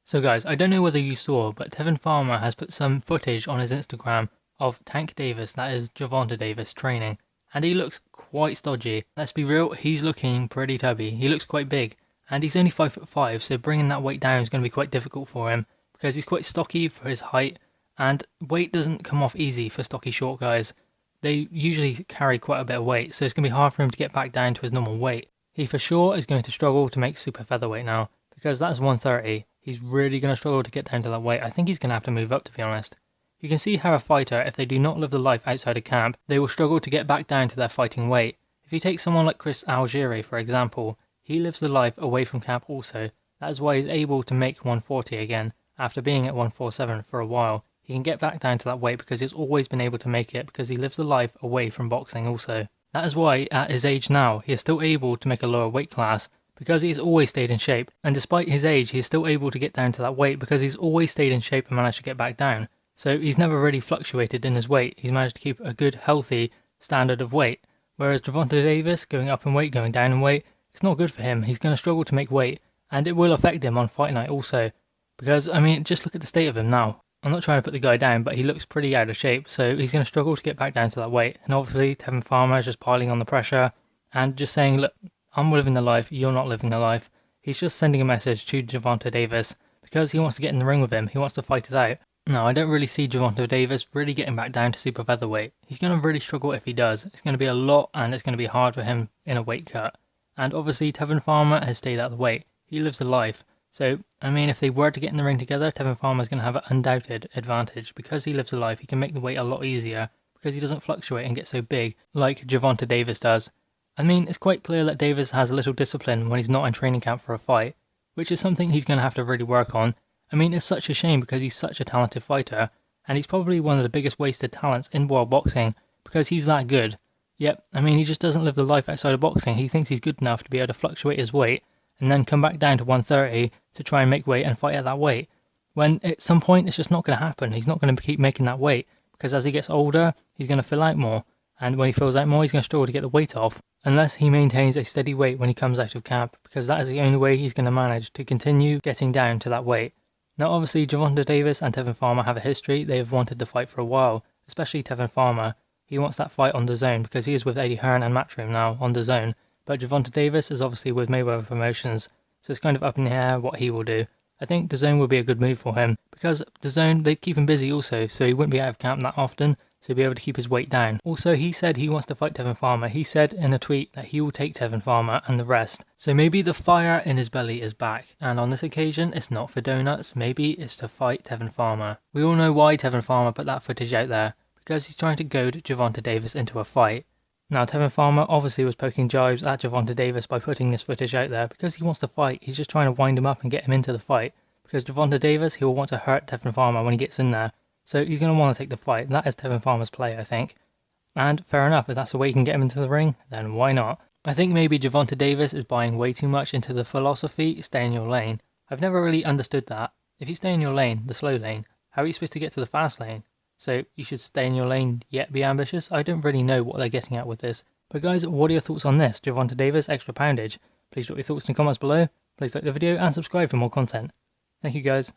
So guys, I don't know whether you saw, but Tevin Farmer has put some footage on his Instagram of Tank Davis, that is Gervonta Davis, training. And he looks quite stodgy. Let's be real, he's looking pretty tubby. He looks quite big. And he's only 5'5", so bringing that weight down is going to be quite difficult for him. Because he's quite stocky for his height. And weight doesn't come off easy for stocky short guys. They usually carry quite a bit of weight, so it's going to be hard for him to get back down to his normal weight. He for sure is going to struggle to make super featherweight now. Because that's 130. He's really going to struggle to get down to that weight. I think he's going to have to move up, to be honest. You can see how a fighter, if they do not live the life outside of camp, they will struggle to get back down to their fighting weight. If you take someone like Chris Algieri, for example, he lives the life away from camp also. That is why he's able to make 140 again, after being at 147 for a while. He can get back down to that weight because he's always been able to make it because he lives the life away from boxing also. That is why, at his age now, he is still able to make a lower weight class, because he's always stayed in shape. And despite his age, he is still able to get down to that weight because he's always stayed in shape and managed to get back down. So he's never really fluctuated in his weight. He's managed to keep a good, healthy standard of weight. Whereas Gervonta Davis, going up in weight, going down in weight, it's not good for him. He's going to struggle to make weight, and it will affect him on fight night also. Because, I mean, just look at the state of him now. I'm not trying to put the guy down, but he looks pretty out of shape, so he's going to struggle to get back down to that weight. And obviously, Tevin Farmer is just piling on the pressure, and just saying, look, I'm living the life, you're not living the life. He's just sending a message to Gervonta Davis, because he wants to get in the ring with him, he wants to fight it out. Now, I don't really see Gervonta Davis really getting back down to super featherweight. He's going to really struggle if he does. It's going to be a lot, and it's going to be hard for him in a weight cut. And obviously, Tevin Farmer has stayed at the weight. He lives the life. So, I mean, if they were to get in the ring together, Tevin Farmer is going to have an undoubted advantage. Because he lives the life, he can make the weight a lot easier, because he doesn't fluctuate and get so big like Gervonta Davis does. I mean, it's quite clear that Davis has a little discipline when he's not in training camp for a fight, which is something he's going to have to really work on. I mean, it's such a shame because he's such a talented fighter, and he's probably one of the biggest wasted talents in world boxing because he's that good. Yep, I mean, he just doesn't live the life outside of boxing. He thinks he's good enough to be able to fluctuate his weight and then come back down to 130 to try and make weight and fight at that weight. When at some point, it's just not going to happen. He's not going to keep making that weight because as he gets older, he's going to fill out more. And when he fills out more, he's going to struggle to get the weight off unless he maintains a steady weight when he comes out of camp, because that is the only way he's going to manage to continue getting down to that weight. Now obviously Gervonta Davis and Tevin Farmer have a history. They have wanted to fight for a while, especially Tevin Farmer. He wants that fight on DAZN because he is with Eddie Hearn and Matchroom now on DAZN, but Gervonta Davis is obviously with Mayweather Promotions, so it's kind of up in the air what he will do. I think DAZN would be a good move for him, because DAZN, they keep him busy also, so he wouldn't be out of camp that often, so he'll be able to keep his weight down. Also, he said he wants to fight Tevin Farmer. He said in a tweet that he will take Tevin Farmer and the rest. So maybe the fire in his belly is back, and on this occasion, it's not for donuts, maybe it's to fight Tevin Farmer. We all know why Tevin Farmer put that footage out there, because he's trying to goad Gervonta Davis into a fight. Now, Tevin Farmer obviously was poking jibes at Gervonta Davis by putting this footage out there because he wants to fight. He's just trying to wind him up and get him into the fight, because Gervonta Davis, he will want to hurt Tevin Farmer when he gets in there. So he's going to want to take the fight. That is Tevin Farmer's play, I think. And fair enough, if that's the way you can get him into the ring, then why not? I think maybe Gervonta Davis is buying way too much into the philosophy, stay in your lane. I've never really understood that. If you stay in your lane, the slow lane, how are you supposed to get to the fast lane? So you should stay in your lane yet be ambitious? I don't really know what they're getting at with this. But guys, what are your thoughts on this? Gervonta Davis, extra poundage? Please drop your thoughts in the comments below. Please like the video and subscribe for more content. Thank you guys.